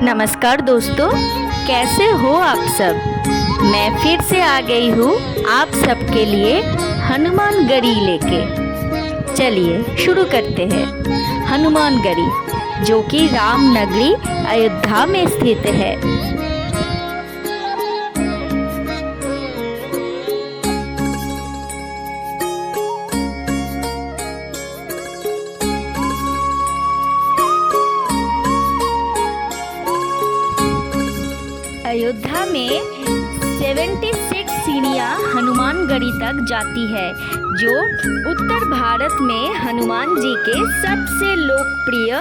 नमस्कार दोस्तों, कैसे हो आप सब। मैं फिर से आ गई हूँ आप सबके लिए हनुमानगढ़ी लेके। चलिए शुरू करते हैं। हनुमानगढ़ी जो कि रामनगरी अयोध्या में स्थित है। अयोध्या में 76 सीढ़ियाँ हनुमानगढ़ी तक जाती है, जो उत्तर भारत में हनुमान जी के सबसे लोकप्रिय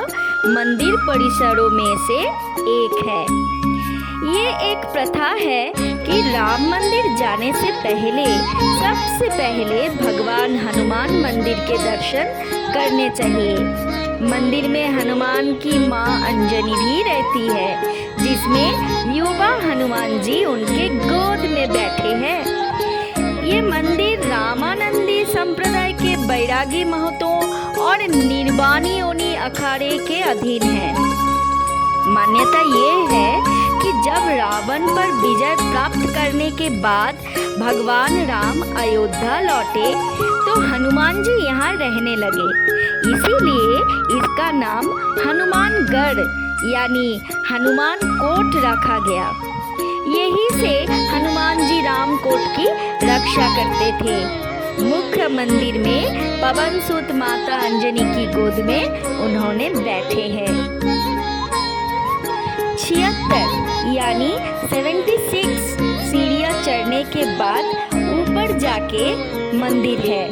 मंदिर परिसरों में से एक है। ये एक प्रथा है कि राम मंदिर जाने से पहले सबसे पहले भगवान हनुमान मंदिर के दर्शन करने चाहिए। मंदिर में हनुमान की माँ अंजनी भी रहती है, जिसमें युवा हनुमान जी उनके गोद में बैठे हैं। ये मंदिर रामानंदी संप्रदाय के बैरागी महतों और निर्वाणी योनि अखाड़े के अधीन है। मान्यता ये है कि जब रावण पर विजय प्राप्त करने के बाद भगवान राम अयोध्या लौटे तो हनुमान जी यहाँ रहने लगे, इसीलिए इसका नाम हनुमानगढ़ यानी हनुमान कोट रखा गया। यही से हनुमान जी राम कोट की रक्षा करते थे। मुख्य मंदिर में पवन सुत माता अंजनी की गोद में उन्होंने बैठे हैं। 76 यानी 76 सीढ़ियाँ चढ़ने के बाद ऊपर जाके मंदिर है।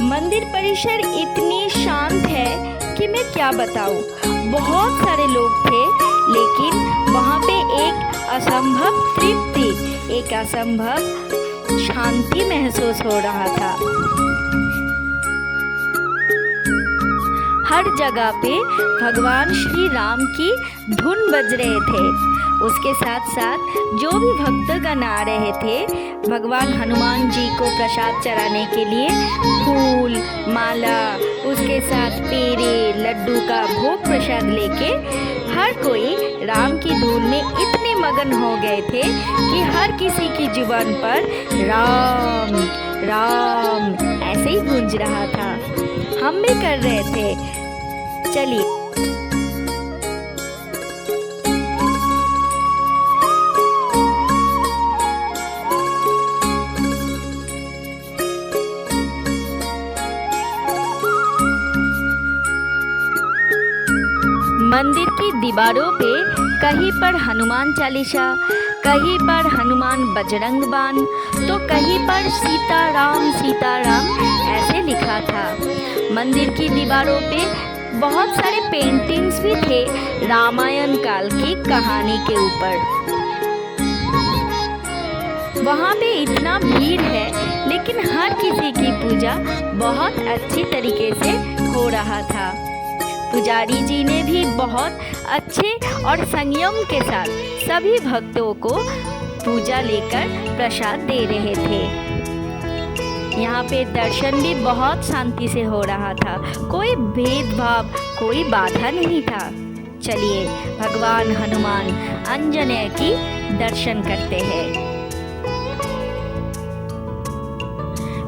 मंदिर परिसर इतनी शांत है कि मैं क्या बताऊं। बहुत सारे लोग थे, लेकिन वहाँ पे एक असंभव तृप्ति, एक असंभव शांति महसूस हो रहा था। हर जगह पे भगवान श्री राम की धुन बज रहे थे। उसके साथ साथ जो भी भक्तगण आ रहे थे, भगवान हनुमान जी को प्रसाद चढ़ाने के लिए फूल माला, उसके साथ पेड़े लड्डू का भोग प्रसाद लेके हर कोई राम की धुन में इतने मगन हो गए थे कि हर किसी की जुबान पर राम राम ऐसे ही गूंज रहा था। हम भी कर रहे थे। चलिए मंदिर की दीवारों पे कहीं पर हनुमान चालीसा, कहीं पर हनुमान बजरंग बाण, तो कहीं पर सीताराम ऐसे लिखा था। मंदिर की दीवारों पे बहुत सारे पेंटिंग्स भी थे रामायण काल की कहानी के ऊपर। वहाँ पे इतना भीड़ है, लेकिन हर किसी की पूजा बहुत अच्छी तरीके से हो रहा था। पुजारी जी ने भी बहुत अच्छे और संयम के साथ सभी भक्तों को पूजा लेकर प्रसाद दे रहे थे। यहाँ पे दर्शन भी बहुत शांति से हो रहा था, कोई भेदभाव, कोई बाधा नहीं था। चलिए भगवान हनुमान अंजनेय की दर्शन करते हैं।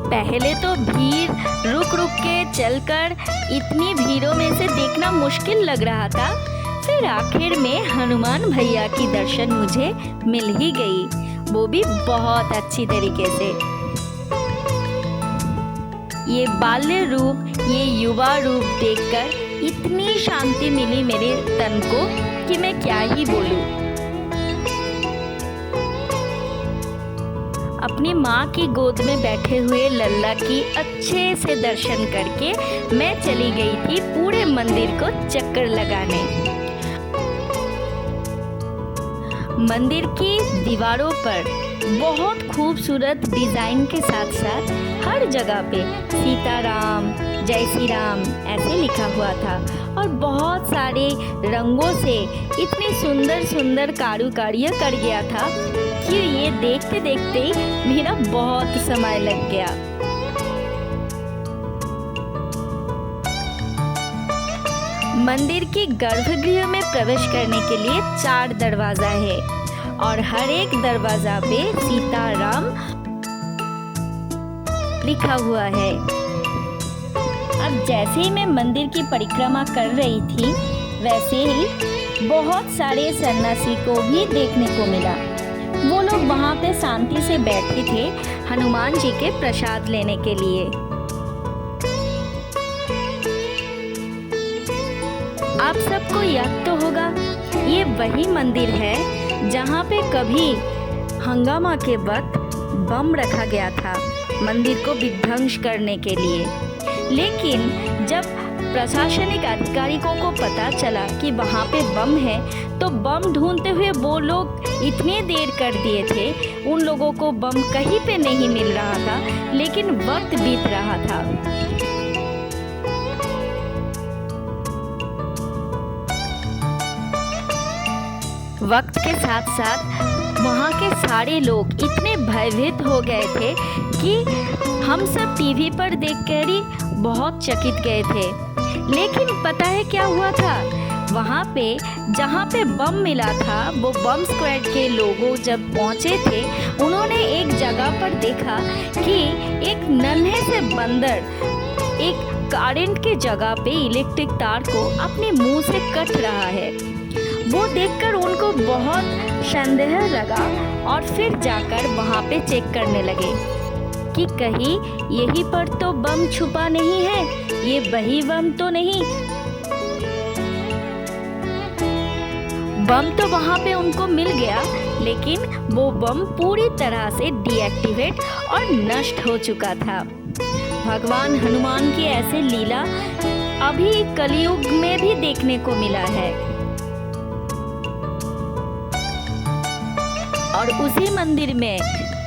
पहले तो भीड़ रुक रुक के चलकर इतनी भीड़ों में से देखना मुश्किल लग रहा था, फिर आखिर में हनुमान भैया की दर्शन मुझे मिल ही गई, वो भी बहुत अच्छी तरीके से। ये बाल्य रूप, ये युवा रूप देखकर इतनी शांति मिली मेरे तन को कि मैं क्या ही बोलूं। अपनी माँ की गोद में बैठे हुए लल्ला की अच्छे से दर्शन करके मैं चली गई थी पूरे मंदिर को चक्कर लगाने। मंदिर की दीवारों पर बहुत खूबसूरत डिजाइन के साथ साथ हर जगह पे सीताराम जय श्री राम ऐसे लिखा हुआ था, और बहुत सारे रंगों से इतनी सुंदर सुंदर कारुकार्य कर गया था कि ये देखते देखते ही मेरा बहुत समय लग गया। मंदिर के गर्भगृह में प्रवेश करने के लिए 4 दरवाजा है और हर एक दरवाजा पे सीताराम लिखा हुआ है। अब जैसे ही मैं मंदिर की परिक्रमा कर रही थी, वैसे ही बहुत सारे सन्यासी को भी देखने को मिला। वो लोग वहाँ पे शांति से बैठे थे हनुमान जी के प्रसाद लेने के लिए। आप सबको याद तो होगा, ये वही मंदिर है जहाँ पे कभी हंगामा के वक्त बम रखा गया था मंदिर को विध्वंस करने के लिए। लेकिन जब प्रशासनिक अधिकारियों को पता चला कि वहाँ पे बम है, तो बम ढूंढते हुए वो लोग इतने देर कर दिए थे, उन लोगों को बम कहीं पे नहीं मिल रहा था, लेकिन वक्त बीत रहा था। वक्त के साथ साथ वहाँ के सारे लोग इतने भयभीत हो गए थे कि हम सब टीवी पर देखकर ही बहुत चकित गए थे। लेकिन पता है क्या हुआ था? वहाँ पे जहाँ पे बम मिला था, वो बम स्क्वाड के लोगों जब पहुँचे थे, उन्होंने एक जगह पर देखा कि एक नन्हे से बंदर एक करंट के जगह पे इलेक्ट्रिक तार को अपने मुंह से कट रहा है। वो देखकर उनको बहुत संदेह लगा और फिर जाकर वहाँ पे चेक करने लगे कि कहीं यहीं पर तो बम छुपा नहीं है, ये वही बम तो नहीं। बम तो वहाँ पे उनको मिल गया, लेकिन वो बम पूरी तरह से डीएक्टिवेट और नष्ट हो चुका था। भगवान हनुमान की ऐसे लीला अभी कलयुग में भी देखने को मिला है। और उसी मंदिर में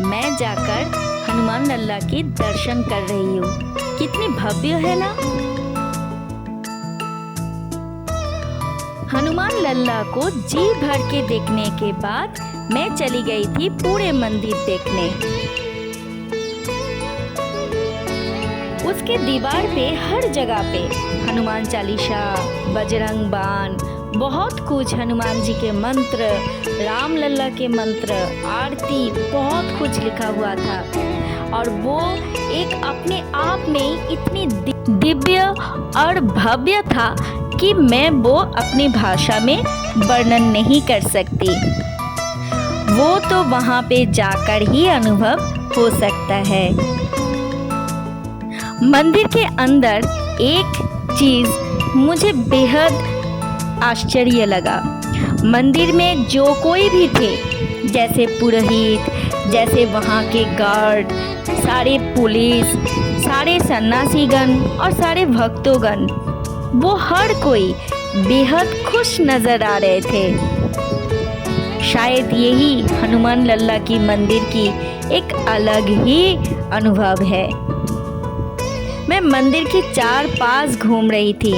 मैं जाकर हनुमान लल्ला के दर्शन कर रही हूँ। कितनी भव्य है ना। हनुमान लल्ला को जी भर के देखने के बाद मैं चली गई थी पूरे मंदिर देखने। उसके दीवार पे हर जगह पे हनुमान चालीसा, बजरंग बाण, बहुत कुछ, हनुमान जी के मंत्र, राम लल्ला के मंत्र, आरती, बहुत कुछ लिखा हुआ था। और वो एक अपने आप में इतनी दिव्य और भव्य था कि मैं वो अपनी भाषा में वर्णन नहीं कर सकती। वो तो वहाँ पे जाकर ही अनुभव हो सकता है। मंदिर के अंदर एक चीज़ मुझे बेहद आश्चर्य लगा। मंदिर में जो कोई भी थे, जैसे पुरोहित, जैसे वहाँ के गार्ड, सारे पुलिस, सारे सन्यासीगण और सारे भक्तोगण, वो हर कोई बेहद खुश नज़र आ रहे थे। शायद यही हनुमान लल्ला की मंदिर की एक अलग ही अनुभव है। मैं मंदिर के 4 पास घूम रही थी,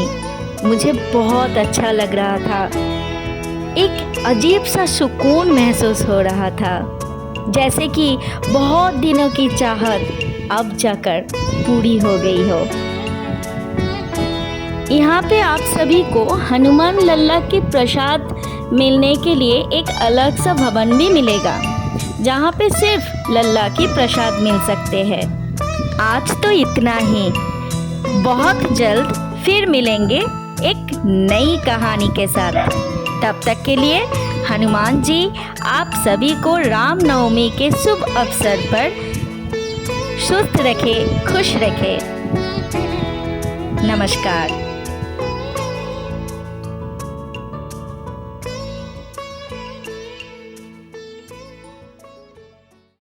मुझे बहुत अच्छा लग रहा था। एक अजीब सा सुकून महसूस हो रहा था, जैसे कि बहुत दिनों की चाहत अब जाकर पूरी हो गई हो। यहाँ पे आप सभी को हनुमान लल्ला के प्रसाद मिलने के लिए एक अलग सा भवन भी मिलेगा, जहाँ पे सिर्फ लल्ला की प्रसाद मिल सकते हैं। आज तो इतना ही, बहुत जल्द फिर मिलेंगे एक नई कहानी के साथ। तब तक के लिए हनुमान जी आप सभी को रामनवमी के शुभ अवसर पर सुस्त रखे, खुश रखे। नमस्कार।